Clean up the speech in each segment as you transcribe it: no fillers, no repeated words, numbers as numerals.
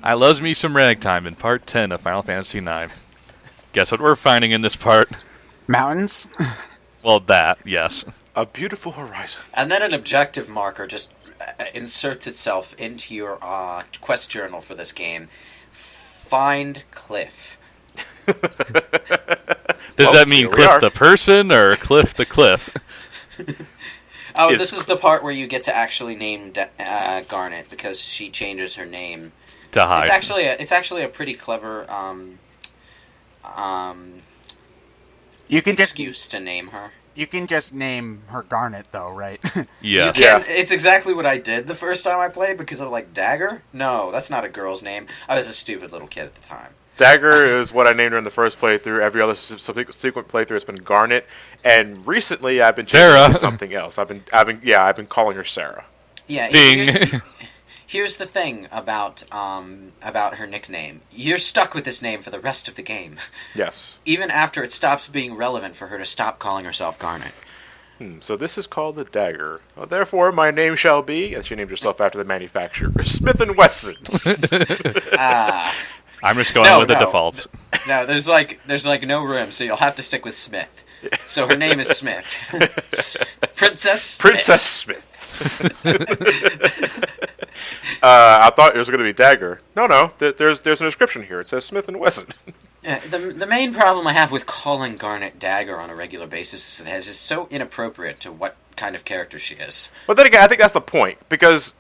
I loves me some Ragtime in Part 10 of Final Fantasy IX. Guess what we're finding in this part? Mountains? Well, that, yes. A beautiful horizon. And then an objective marker just inserts itself into your quest journal for this game. Find Cliff. Does that mean Cliff the person or Cliff the cliff? Oh, this is the part where you get to actually name Garnet because she changes her name to hide. It's actually a pretty clever excuse to name her. You can just name her Garnet, though, right? Yeah. It's exactly what I did the first time I played because I'm like, Dagger? No, that's not a girl's name. I was a stupid little kid at the time. Dagger is what I named her in the first playthrough. Every other subsequent playthrough has been Garnet, and recently I've been changing to something else. I've been calling her Sarah. Yeah, Sting. Here's the thing about her nickname. You're stuck with this name for the rest of the game. Yes. Even after it stops being relevant for her to stop calling herself Garnet. So this is called the Dagger. Well, therefore, my name shall be, and she named herself after the manufacturer, Smith & Wesson. I'm just going with the defaults. No, there's no room, so you'll have to stick with Smith. So her name is Smith. Princess Smith. I thought it was going to be Dagger. No. There's an inscription here. It says Smith & Wesson. The main problem I have with calling Garnet Dagger on a regular basis is that it's just so inappropriate to what kind of character she is. But then again, I think that's the point, because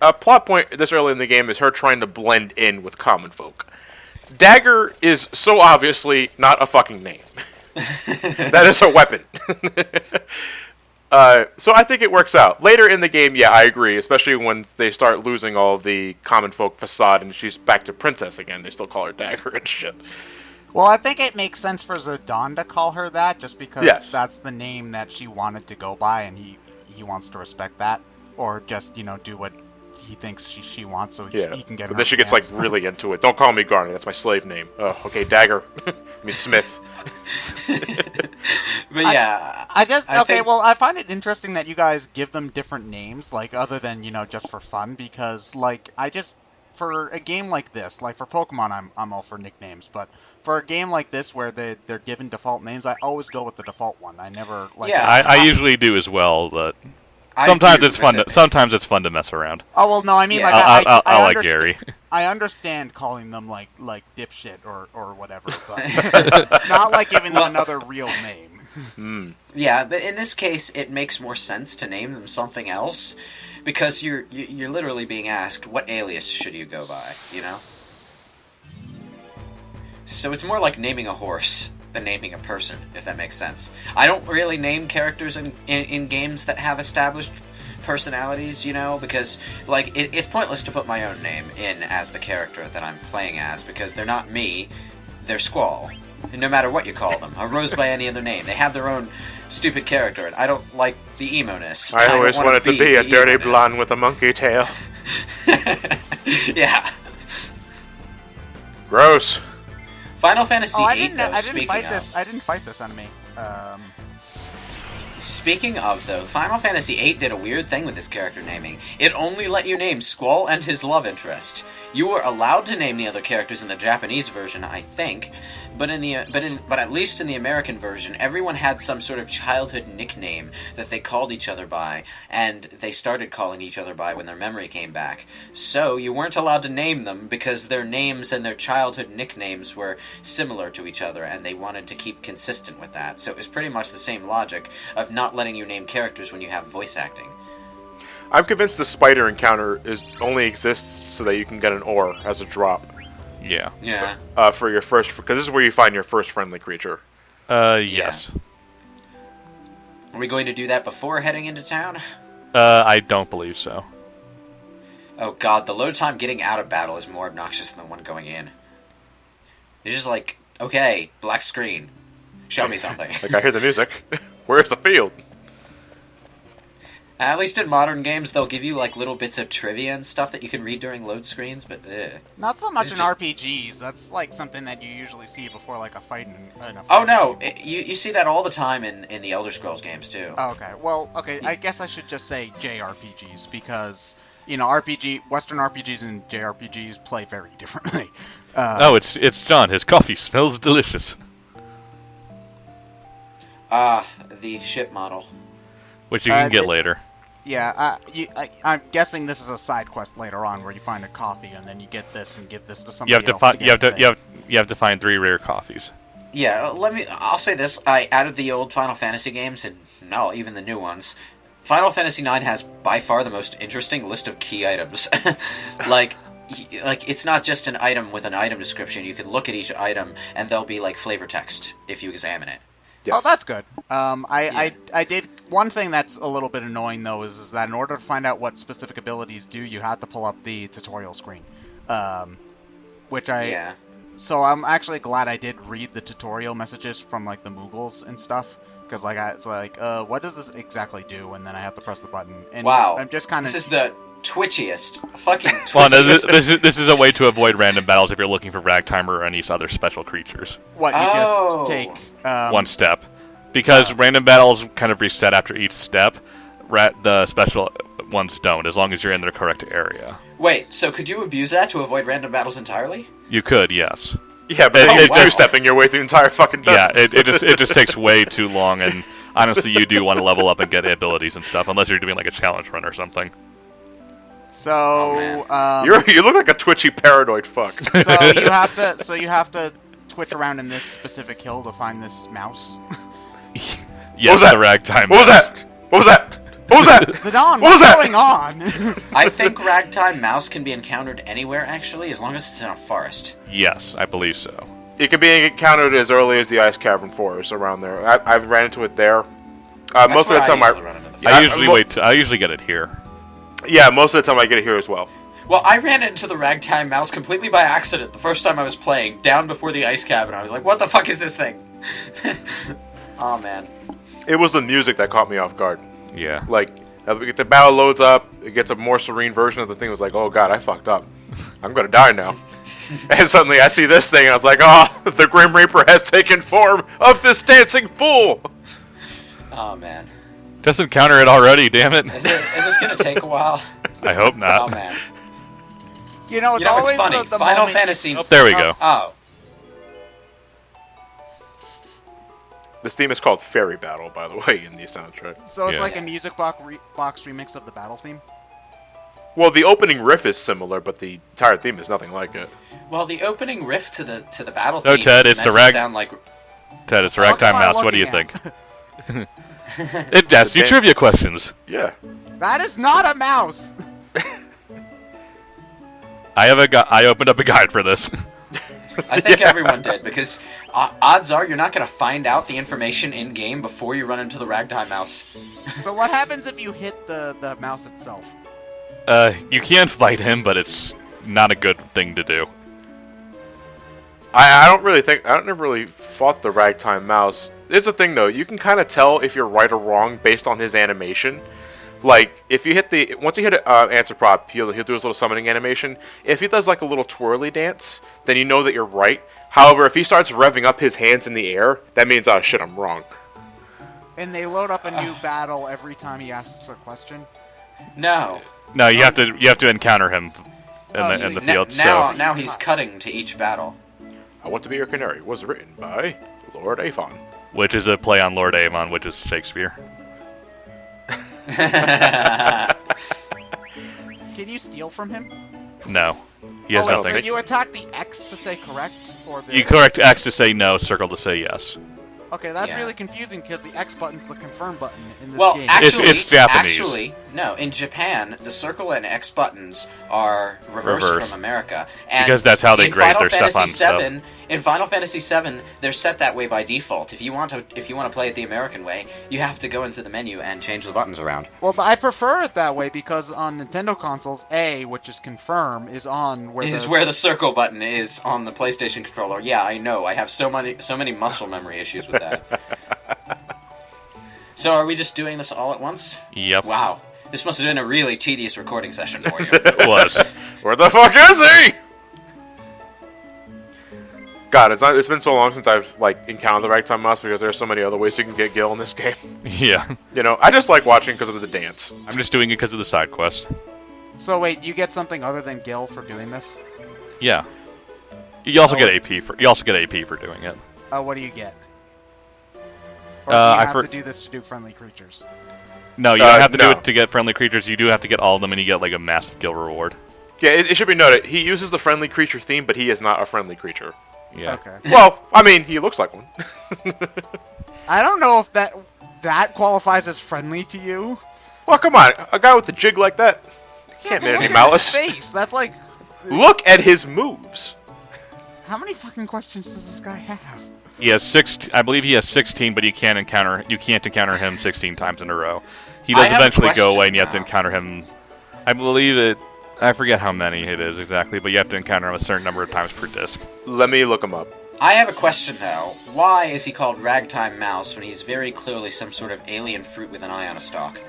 a plot point this early in the game is her trying to blend in with common folk. Dagger is so obviously not a fucking name. That is a weapon. So I think it works out. Later in the game, yeah, I agree, especially when they start losing all the common folk facade and she's back to princess again. They still call her Dagger and shit. Well, I think it makes sense for Zidane to call her that, just because that's the name that she wanted to go by, and he wants to respect that, or just do what he thinks she wants, so he can get her. But then she gets really into it. Don't call me Garnet. That's my slave name. Oh, okay, Dagger. I mean Smith. But yeah, I find it interesting that you guys give them different names, other than just for fun, because for a game like this, like for Pokemon, I'm all for nicknames, but for a game like this where they're given default names, I always go with the default one. I never I usually do as well, but sometimes it's fun. Sometimes it's fun to mess around. Oh well, no, I mean I like Gary. I understand calling them like dipshit or whatever, but not like giving them another real name. Yeah, but in this case, it makes more sense to name them something else. Because you're literally being asked, what alias should you go by, So it's more like naming a horse than naming a person, if that makes sense. I don't really name characters in games that have established personalities, because, it's pointless to put my own name in as the character that I'm playing as, because they're not me, they're Squall. No matter what you call them, a Rose by any other name. They have their own stupid character, and I don't like the emo-ness. I always wanted to be a dirty blonde with a monkey tail. Yeah. Gross. Final Fantasy VIII, I didn't fight this enemy. Speaking of, though, Final Fantasy VIII did a weird thing with this character naming. It only let you name Squall and his love interest. You were allowed to name the other characters in the Japanese version, I think, but at least in the American version, everyone had some sort of childhood nickname that they called each other by, and they started calling each other by when their memory came back. So you weren't allowed to name them because their names and their childhood nicknames were similar to each other, and they wanted to keep consistent with that. So it was pretty much the same logic of not letting you name characters when you have voice acting. I'm convinced the spider encounter only exists so that you can get an ore as a drop. Yeah. Yeah. For your first, because this is where you find your first friendly creature. Yes. Are we going to do that before heading into town? I don't believe so. Oh god, the load time getting out of battle is more obnoxious than the one going in. It's just like, okay, black screen. Show me something. I hear the music. Where's the field? At least in modern games, they'll give you little bits of trivia and stuff that you can read during load screens, but not so much in RPGs. That's something that you usually see before a fight in a fight. Oh no, you see that all the time in the Elder Scrolls games too. Oh, okay. Well, okay. I guess I should just say JRPGs because Western RPGs and JRPGs play very differently. Oh, it's John. His coffee smells delicious. The ship model. Which you can get later. Yeah, I'm guessing this is a side quest later on where you find a coffee and then you get this and give this to somebody else. You have to find 3 rare coffees. Yeah, I'll say this. Out of the old Final Fantasy games, and no, even the new ones, Final Fantasy IX has by far the most interesting list of key items. like it's not just an item with an item description. You can look at each item and there'll be like flavor text if you examine it. Yes. Oh, that's good. I did one thing that's a little bit annoying though is that in order to find out what specific abilities do, you have to pull up the tutorial screen, So I'm actually glad I did read the tutorial messages from like the Moogles and stuff, because it's like, what does this exactly do? And then I have to press the button. And wow, I'm just kind of. This is the twitchiest, fucking twitchiest. Well, no, this is a way to avoid random battles if you're looking for Ragtime or any other special creatures. What you just take one step, because random battles kind of reset after each step. The special ones don't, as long as you're in the correct area. Wait, so could you abuse that to avoid random battles entirely? You could, yes. Yeah, but you're two-stepping your way through the entire fucking dungeon. Yeah, it just takes way too long, and honestly, you do want to level up and get abilities and stuff, unless you're doing like a challenge run or something. So, you look like a twitchy paranoid fuck. So you have to twitch around in this specific hill to find this mouse. Yes, the Ragtime. What was that? What was that? What was that? Zidane, what's going on? I think Ragtime Mouse can be encountered anywhere, actually, as long as it's in a forest. Yes, I believe so. It can be encountered as early as the Ice Cavern Forest around there. I've ran into it there. Most of the time I usually get it here. Yeah, most of the time I get it here as well. Well, I ran into the Ragtime Mouse completely by accident the first time I was playing, down before the Ice Cavern. I was like, what the fuck is this thing? Oh, man. It was the music that caught me off guard. Yeah. Like, the battle loads up, it gets a more serene version of the thing. It was like, oh god, I fucked up. I'm gonna die now. And suddenly I see this thing, and I was like, oh, the Grim Reaper has taken form of this dancing fool! Oh, man. Just encounter it already, damn it. Is this gonna take a while? I hope not. Oh, man. It's always funny. the Final moment... Fantasy... Oh, there we go. Oh. This theme is called Fairy Battle, by the way, in the soundtrack. So it's like a music box remix of the battle theme? Well, the opening riff is similar, but the entire theme is nothing like it. Well, the opening riff to the battle No, theme Ted, is it's meant the to sound like... Ted, it's the Ragtime Mouse. What do you think? It asks you damn- trivia questions. Yeah. That is not a mouse! I opened up a guide for this. I think everyone did, because odds are you're not going to find out the information in-game before you run into the Ragtime Mouse. So what happens if you hit the mouse itself? You can fight him, but it's not a good thing to do. I don't never really fought the Ragtime Mouse. Here's the thing, though. You can kind of tell if you're right or wrong based on his animation. Like, if you hit once you hit answer prop, he'll do his little summoning animation. If he does like a little twirly dance, then you know that you're right. However, if he starts revving up his hands in the air, that means, oh shit, I'm wrong. And they load up a new battle every time he asks a question? No. No, you have to encounter him in the field. Now he's cutting to each battle. I Want to Be Your Canary was written by Lord Avon. Which is a play on Lord Avon, which is Shakespeare. Can you steal from him? No. He has nothing. So you attack the X to say correct? Or the... You correct X to say no, circle to say yes. Okay, that's really confusing because the X button's the confirm button in this game. It's Japanese. Actually, no. In Japan, the circle and X buttons are reversed from America. And because that's how they grade their stuff on stuff. In Final Fantasy VII, they're set that way by default. If you want to play it the American way, you have to go into the menu and change the buttons around. Well, I prefer it that way because on Nintendo consoles, A, which is confirm, is on where where the circle button is on the PlayStation controller. Yeah, I know. I have so many muscle memory issues with that. So, are we just doing this all at once? Yep. Wow, this must have been a really tedious recording session for you. It was. Where the fuck is he? God, it's been so long since I've encountered the Ragtime Mouse because there's so many other ways you can get Gil in this game. Yeah. I just like watching because of the dance. I'm just doing it because of the side quest. So wait, you get something other than Gil for doing this? Yeah. You also Oh. get AP for doing it. What do you get? Or do you I have for- to do this to do friendly creatures? No, you don't have to do no. it to get friendly creatures. You do have to get all of them, and you get like a massive Gil reward. Yeah, it should be noted, he uses the friendly creature theme, but he is not a friendly creature. Yeah. Okay. Well, I mean, he looks like one. I don't know if that qualifies as friendly to you. Well, come on, a guy with a jig like that can't mean Look any at malice. his face. That's like, Look at his moves. how many fucking questions does this guy have? He has 6. I believe he has 16, but you can't encounter him 16 times in a row. He I does have a eventually go away, question and you have to now. encounter him. I believe it. I forget how many it is exactly, but you have to encounter him a certain number of times per disc. Let me look him up. I have a question though. Why is he called Ragtime Mouse when he's very clearly some sort of alien fruit with an eye on a stalk?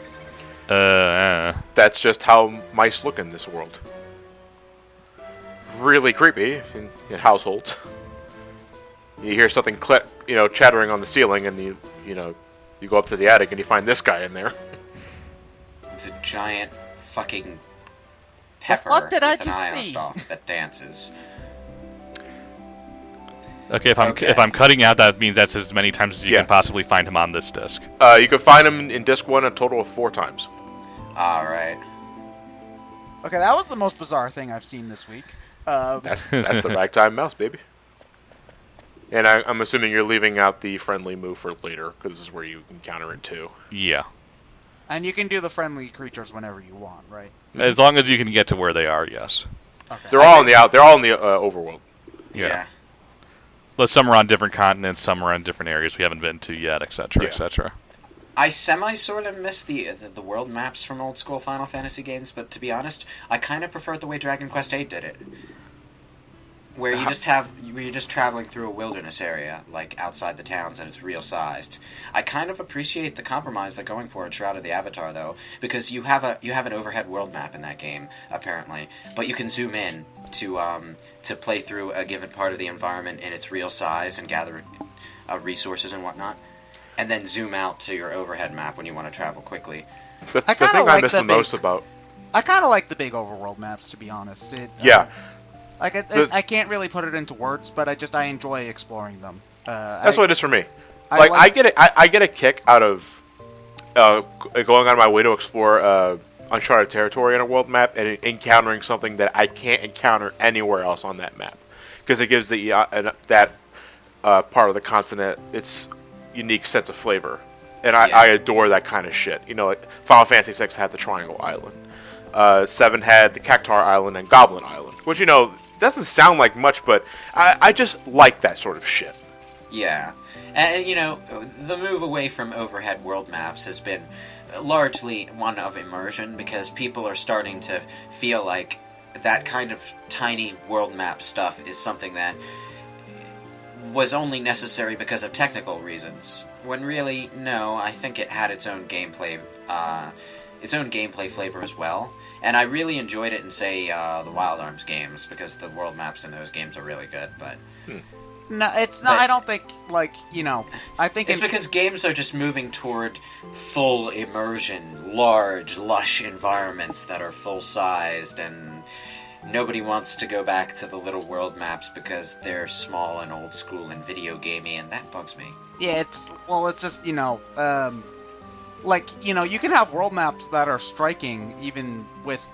That's just how mice look in this world. Really creepy in households. You hear something chattering on the ceiling, and you go up to the attic and you find this guy in there. It's a giant fucking pepper fuck did I with an just eye on a see? stalk that dances. Okay, if I'm Okay. if I'm cutting out, that means that's as many times as you Yeah. can possibly find him on this disc. You can find him in disc 1 a total of 4 times. Alright. Okay, that was the most bizarre thing I've seen this week. That's the Ragtime Mouse, baby. And I'm assuming you're leaving out the friendly move for later, because this is where you encounter it too. Yeah, And you can do the friendly creatures whenever you want, right? as long as you can get to where they are. Yes. Okay. They're all in the overworld. Yeah. But some are on different continents, some are on different areas we haven't been to yet, etc., Yeah. etc. I sort of miss the world maps from old school Final Fantasy games, but to be honest, I kind of prefer it the way Dragon Quest VIII did it, where you're just traveling through a wilderness area, like outside the towns, and it's real sized. I kind of appreciate the compromise they're going for in Shroud of the Avatar, though, because you have an overhead world map in that game apparently, but you can zoom in to play through a given part of the environment in its real size and gather resources and whatnot. And then zoom out to your overhead map when you want to travel quickly. The I thing kinda I like miss the the most about... I kind of like the big overworld maps, to be honest. Yeah. I can't really put it into words, but I enjoy exploring them. That's what it is for me. I I get a kick out of going on my way to explore uncharted territory on a world map and encountering something that I can't encounter anywhere else on that map, because it gives that part of the continent its unique sense of flavor, and I adore that kind of shit. Like Final Fantasy VI had the Triangle Island, 7 had the Cactar Island and Goblin Island, which doesn't sound like much, but I just like that sort of shit. Yeah. And, the move away from overhead world maps has been largely one of immersion, because people are starting to feel like that kind of tiny world map stuff is something that was only necessary because of technical reasons. When really, no, I think it had its own gameplay flavor as well. And I really enjoyed it in, say, the Wild Arms games, because the world maps in those games are really good, but... No, it's not. I don't think I think it's because games are just moving toward full immersion, large, lush environments that are full-sized, and nobody wants to go back to the little world maps because they're small and old school and video gamey, and that bugs me. Yeah, it's just you can have world maps that are striking even with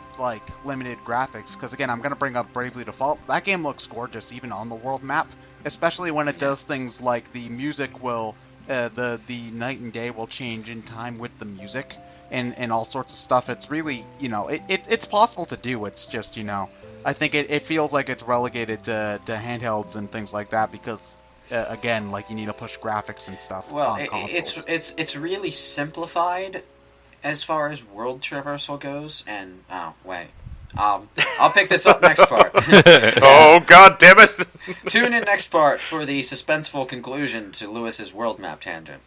limited graphics. Because again, I'm gonna bring up Bravely Default. That game looks gorgeous even on the world map. Especially when it does things like the music will, the night and day will change in time with the music, and all sorts of stuff. It's really, it's possible to do. It's just, I think it feels like it's relegated to handhelds and things like that, because, again, you need to push graphics and stuff. Well, on consoles. it's really simplified as far as world traversal goes, and I'll pick this up next part. Oh, god damn it! Tune in next part for the suspenseful conclusion to Lewis's world map tangent.